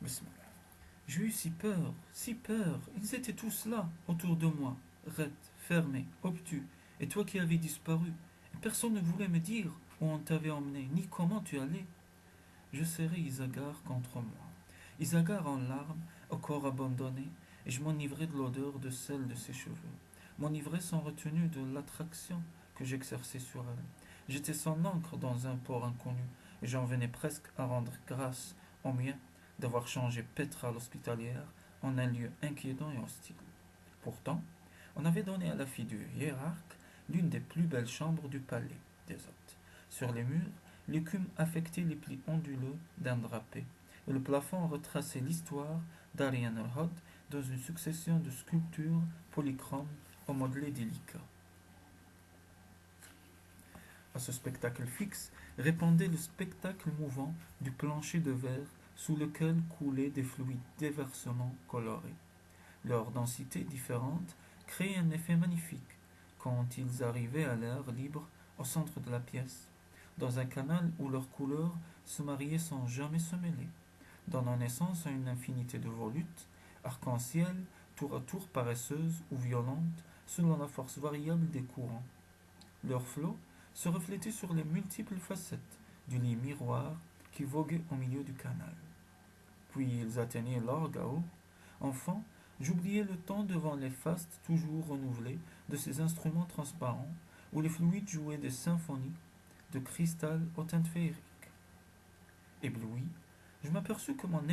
Bismillah. J'ai eu si peur. Ils étaient tous là, autour de moi, raides, fermés, obtus, et toi qui avais disparu. Et personne ne voulait me dire où on t'avait emmené, ni comment tu allais. Je serrais Isagar contre moi. Isagar en larmes, au corps abandonné, et je m'enivrais de l'odeur de celle de ses cheveux. M'enivrais sans retenue de l'attraction que j'exerçais sur elle. J'étais son encre dans un port inconnu, et j'en venais presque à rendre grâce au mien d'avoir changé Petra l'hospitalière en un lieu inquiétant et hostile. Pourtant, on avait donné à la fille du hiérarque l'une des plus belles chambres du palais des hôtes. Sur les murs, l'écume affectait les plis onduleux d'un drapé, et le plafond retraçait l'histoire d'Ariane Hod dans une succession de sculptures polychromes aux modelés délicats. À ce spectacle fixe répondait le spectacle mouvant du plancher de verre sous lequel coulaient des fluides diversement colorés. Leur densité différente créait un effet magnifique quand ils arrivaient à l'air libre au centre de la pièce, dans un canal où leurs couleurs se mariaient sans jamais se mêler, donnant naissance à une infinité de volutes, arc-en-ciel, tour à tour paresseuses ou violentes, selon la force variable des courants. Leur flot se reflétait sur les multiples facettes du lit miroir qui voguait au milieu du canal. Puis ils atteignaient l'orgue à eau. Enfant, j'oubliais le temps devant les fastes toujours renouvelés de ces instruments transparents où les fluides jouaient des symphonies de cristal aux teintes féeriques. Ébloui, je m'aperçus que mon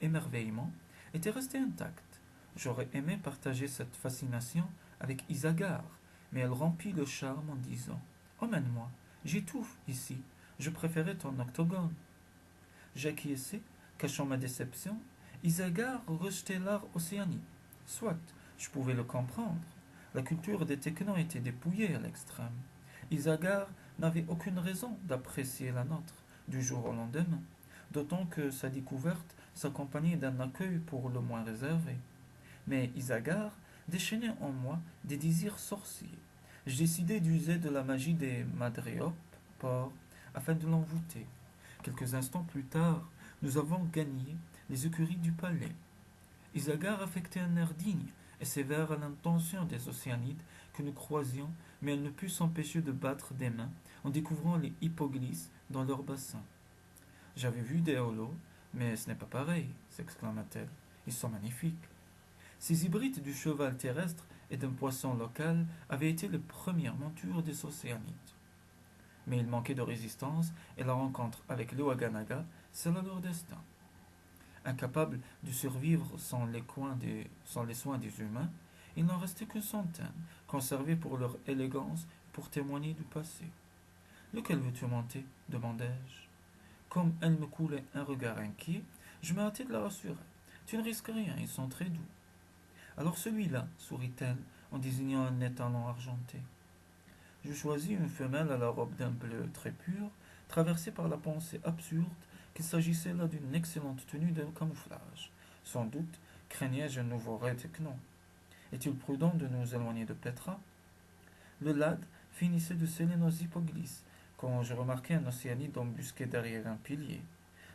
émerveillement était resté intact. J'aurais aimé partager cette fascination avec Isagar, mais elle rompit le charme en disant: emmène-moi, j'étouffe ici, je préférais ton octogone. J'acquiesçai, cachant ma déception. Isagar rejetait l'art océanique. Soit, je pouvais le comprendre. La culture des technos était dépouillée à l'extrême. Isagar n'avait aucune raison d'apprécier la nôtre du jour au lendemain, d'autant que sa découverte s'accompagnait d'un accueil pour le moins réservé. Mais Isagar déchaînait en moi des désirs sorciers. Je décidai d'user de la magie des madréopes, porcs, afin de l'envoûter. Quelques instants plus tard, nous avons gagné les écuries du palais. Isagar affectait un air digne et sévère à l'intention des Océanides que nous croisions, mais elle ne put s'empêcher de battre des mains en découvrant les hippoglyphes dans leur bassin. J'avais vu des holos, mais ce n'est pas pareil, s'exclama-t-elle. Ils sont magnifiques. Ces hybrides du cheval terrestre et d'un poisson local avaient été les premières montures des Océanides. Mais il manquait de résistance et la rencontre avec le Waganaga scella leur destin. Incapables de survivre sans les soins des humains, il n'en restait qu'une centaine, conservés pour leur élégance et pour témoigner du passé. Lequel veux-tu monter demandai-je. Comme elle me coulait un regard inquiet, je me hâtai de la rassurer. Tu ne risques rien, ils sont très doux. Alors celui-là, sourit-elle en désignant un étalon argenté. Je choisis une femelle à la robe d'un bleu très pur, traversée par la pensée absurde qu'il s'agissait là d'une excellente tenue de camouflage. Sans doute craignais-je un nouveau raid techno. Est-il prudent de nous éloigner de Petra? Le lad finissait de sceller nos hypoglyphes quand je remarquai un océanide embusqué derrière un pilier.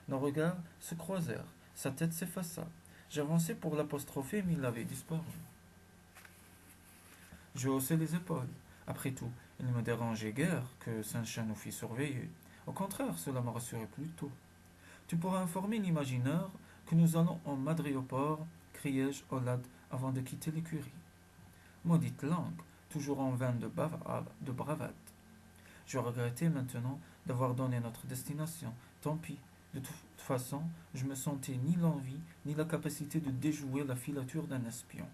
Nos regards se croisèrent, sa tête s'effaça. J'avançai pour l'apostropher, mais il avait disparu. Je haussai les épaules. Après tout, il ne me dérangeait guère que Saint-Chan nous fît surveiller. Au contraire, cela me rassurait plutôt. Tu pourras informer l'imaginaire que nous allons en Madriopore, criai-je au lad avant de quitter l'écurie. Maudite langue, toujours en vain de bravade. Je regrettais maintenant d'avoir donné notre destination. Tant pis. De toute façon, je me sentais ni l'envie ni la capacité de déjouer la filature d'un espion.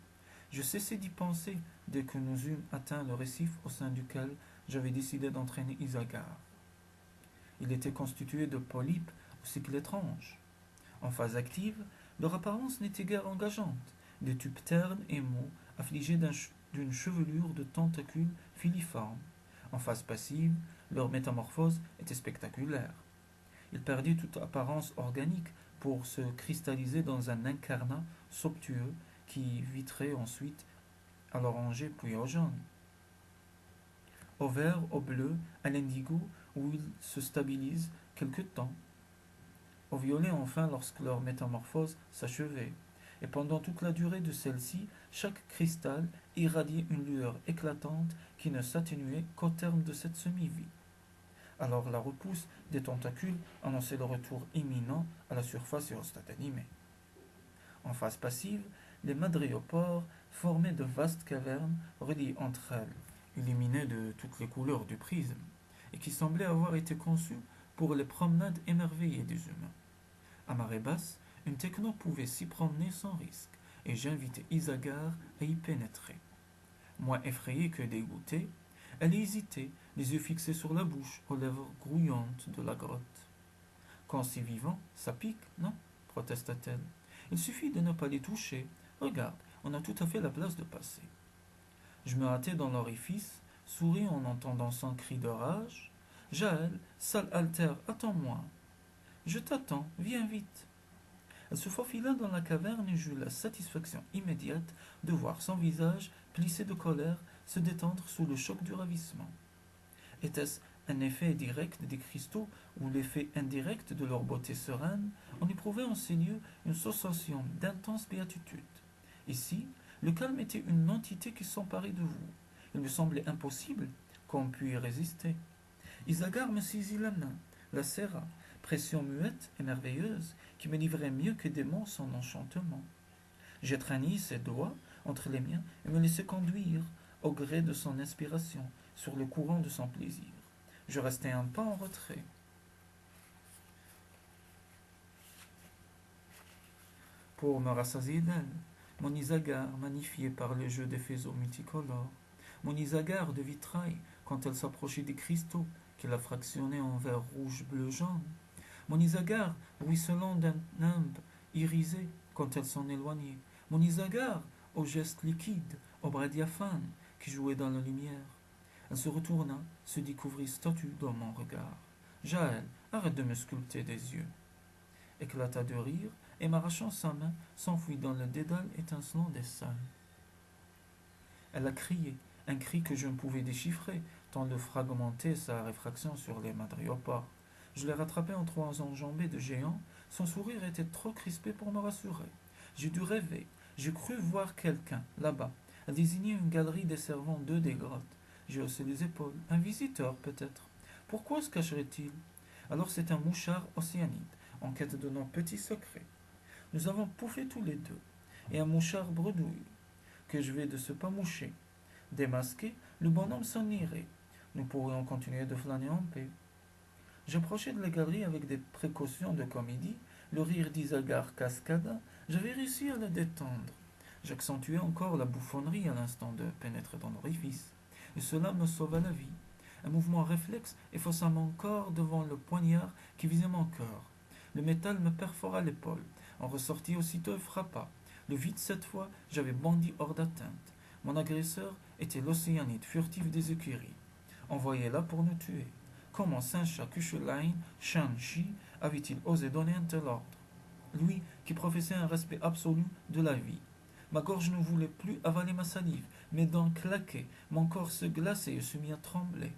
Je cessai d'y penser dès que nous eûmes atteint le récif au sein duquel j'avais décidé d'entraîner Isagar. Il était constitué de polypes au cycle étrange. En phase active, leur apparence n'était guère engageante, des tubes ternes et mous affligés d'une chevelure de tentacules filiformes. En phase passive, leur métamorphose était spectaculaire. Ils perdirent toute apparence organique pour se cristalliser dans un incarnat somptueux qui vitrait ensuite à l'oranger puis au jaune, au vert, au bleu, à l'indigo, où ils se stabilisent quelque temps, au violet enfin lorsque leur métamorphose s'achevait. Et pendant toute la durée de celle-ci, chaque cristal irradiait une lueur éclatante qui ne s'atténuait qu'au terme de cette semi-vie. Alors la repousse des tentacules annonçait le retour imminent à la surface et au stade animé. En phase passive, les madréopores formaient de vastes cavernes reliées entre elles, illuminées de toutes les couleurs du prisme, et qui semblaient avoir été conçues pour les promenades émerveillées des humains. À marée basse, une techno pouvait s'y promener sans risque, et j'invitais Isagar à y pénétrer. Moins effrayée que dégoûtée, elle hésitait, les yeux fixés sur la bouche, aux lèvres grouillantes de la grotte. Quand c'est vivant, ça pique, non? Protesta-t-elle. Il suffit de ne pas les toucher. Regarde, on a tout à fait la place de passer. Je me hâtai dans l'orifice, souris en entendant son cri de rage. Jaël, sale altère, attends-moi. Je t'attends, viens vite. Elle se faufila dans la caverne et j'eus la satisfaction immédiate de voir son visage, plissé de colère, se détendre sous le choc du ravissement. Était-ce un effet direct des cristaux ou l'effet indirect de leur beauté sereine? On éprouvait en ces lieux une sensation d'intense béatitude. Ici, le calme était une entité qui s'emparait de vous. Il me semblait impossible qu'on pût y résister. Isagar me saisit la main, la serra, pression muette et merveilleuse qui me livrait mieux que des mots son enchantement. J'étreignis ses doigts entre les miens et me laissai conduire, au gré de son inspiration, sur le courant de son plaisir. Je restai un pas en retrait. Pour me rassasier d'elle, mon Isagar magnifié par le jeu des faisceaux multicolores, mon Isagar de vitrail quand elle s'approchait des cristaux qui la fractionnaient en verre rouge, bleu, jaune, mon Isagar ruisselant d'un nimbe irisé quand elle s'en éloignait, mon Isagar aux gestes liquides, aux bras diaphanes qui jouaient dans la lumière. Elle se retourna, se découvrit statue dans mon regard. Jaël, arrête de me sculpter des yeux. Éclata de rire et m'arrachant sa main, s'enfuit dans le dédale étincelant des salles. Elle a crié, un cri que je ne pouvais déchiffrer, tant le fragmentait sa réfraction sur les madréopores. Je l'ai rattrapée en trois enjambées de géant, son sourire était trop crispé pour me rassurer. J'ai dû rêver, j'ai cru voir quelqu'un, là-bas. Elle désignait une galerie desservant deux des grottes. J'ai haussé les épaules. Un visiteur, peut-être. Pourquoi se cacherait-il? Alors c'est un mouchard océanide, en quête de nos petits secrets. Nous avons pouffé tous les deux, et un mouchard bredouille, que je vais de ce pas moucher. Démasqué, le bonhomme s'en irait. Nous pourrions continuer de flâner en paix. J'approchais de la galerie avec des précautions de comédie. Le rire d'Isagar cascada. J'avais réussi à le détendre. J'accentuais encore la bouffonnerie à l'instant de pénétrer dans l'orifice. Et cela me sauva la vie. Un mouvement réflexe effaça mon corps devant le poignard qui visait mon cœur. Le métal me perfora l'épaule. En ressortit aussitôt et frappa. Le vide cette fois, j'avais bondi hors d'atteinte. Mon agresseur était l'océanide furtif des écuries. Envoyé là pour nous tuer. Comment Saint-Chat Kuchelain, Shang-Chi, avait-il osé donner un tel ordre? Lui qui professait un respect absolu de la vie. Ma gorge ne voulait plus avaler ma salive, mes dents claquaient, mon corps se glaçait et se mit à trembler.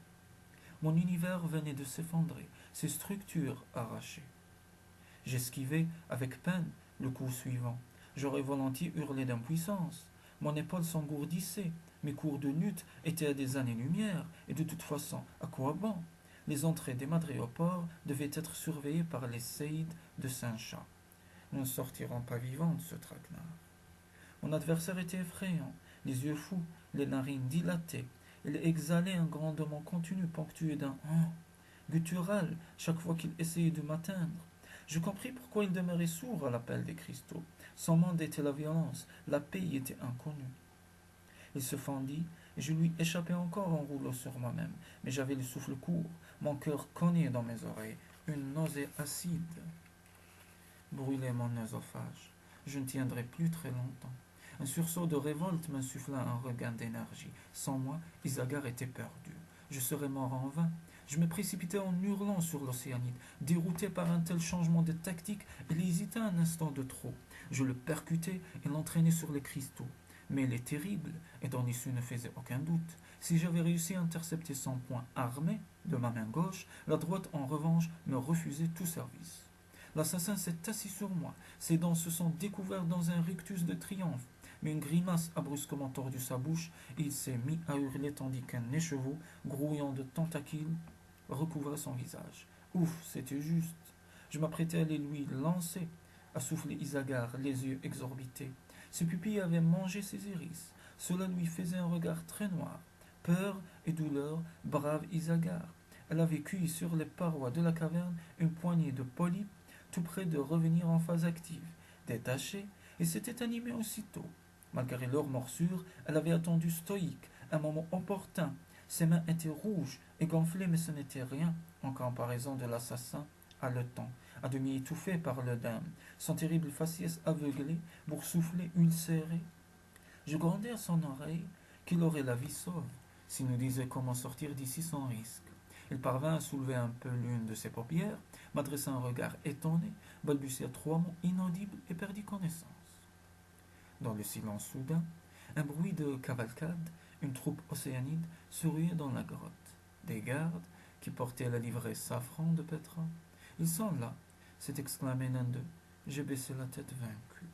Mon univers venait de s'effondrer, ses structures arrachées. J'esquivais avec peine le coup suivant. J'aurais volontiers hurlé d'impuissance. Mon épaule s'engourdissait. Mes cours de lutte étaient à des années-lumière, et de toute façon, à quoi bon? Les entrées des madréopores devaient être surveillées par les séides de Saint-Chat. Nous ne sortirons pas vivants de ce traquenard. Mon adversaire était effrayant, les yeux fous, les narines dilatées. Il exhalait un grondement continu ponctué d'un « oh » guttural chaque fois qu'il essayait de m'atteindre. Je compris pourquoi il demeurait sourd à l'appel des cristaux. Son monde était la violence, la paix y était inconnue. Il se fendit, et je lui échappais encore en rouleau sur moi-même, mais j'avais le souffle court, mon cœur cognait dans mes oreilles, une nausée acide brûlait mon œsophage. Je ne tiendrai plus très longtemps. Un sursaut de révolte m'insuffla un regain d'énergie. Sans moi, Isagar était perdu. Je serais mort en vain. Je me précipitai en hurlant sur l'océanide. Dérouté par un tel changement de tactique, il hésita un instant de trop. Je le percutai et l'entraînai sur les cristaux. Mais il est terrible, et dont l'issue ne faisait aucun doute. Si j'avais réussi à intercepter son poing armé de ma main gauche, la droite, en revanche, me refusait tout service. L'assassin s'est assis sur moi. Ses dents se sont découvertes dans un rictus de triomphe. Mais une grimace a brusquement tordu sa bouche et il s'est mis à hurler tandis qu'un écheveau, grouillant de tentacules, recouvrait son visage. Ouf, c'était juste. Je m'apprêtais à les lui lancer, a soufflé Isagar, les yeux exorbités. Ses pupilles avaient mangé ses iris. Cela lui faisait un regard très noir. Peur et douleur, brave Isagar. Elle avait cueilli sur les parois de la caverne une poignée de polypes, tout près de revenir en phase active. Détachée, et s'était animée aussitôt. Malgré leur morsure, elle avait attendu stoïque, un moment opportun. Ses mains étaient rouges et gonflées, mais ce n'était rien en comparaison de l'assassin haletant, à demi étouffé par l'œdème, son terrible faciès aveuglé, boursouflé, ulcéré. Je grondais à son oreille qu'il aurait la vie sauve s'il nous disait comment sortir d'ici sans risque. Il parvint à soulever un peu l'une de ses paupières, m'adressa un regard étonné, balbutia 3 mots inaudibles et perdit connaissance. Dans le silence soudain, un bruit de cavalcade, une troupe océanide se ruait dans la grotte. Des gardes, qui portaient la livrée safran de Petra. Ils sont là, s'est exclamé l'un d'eux. J'ai baissé la tête vaincu.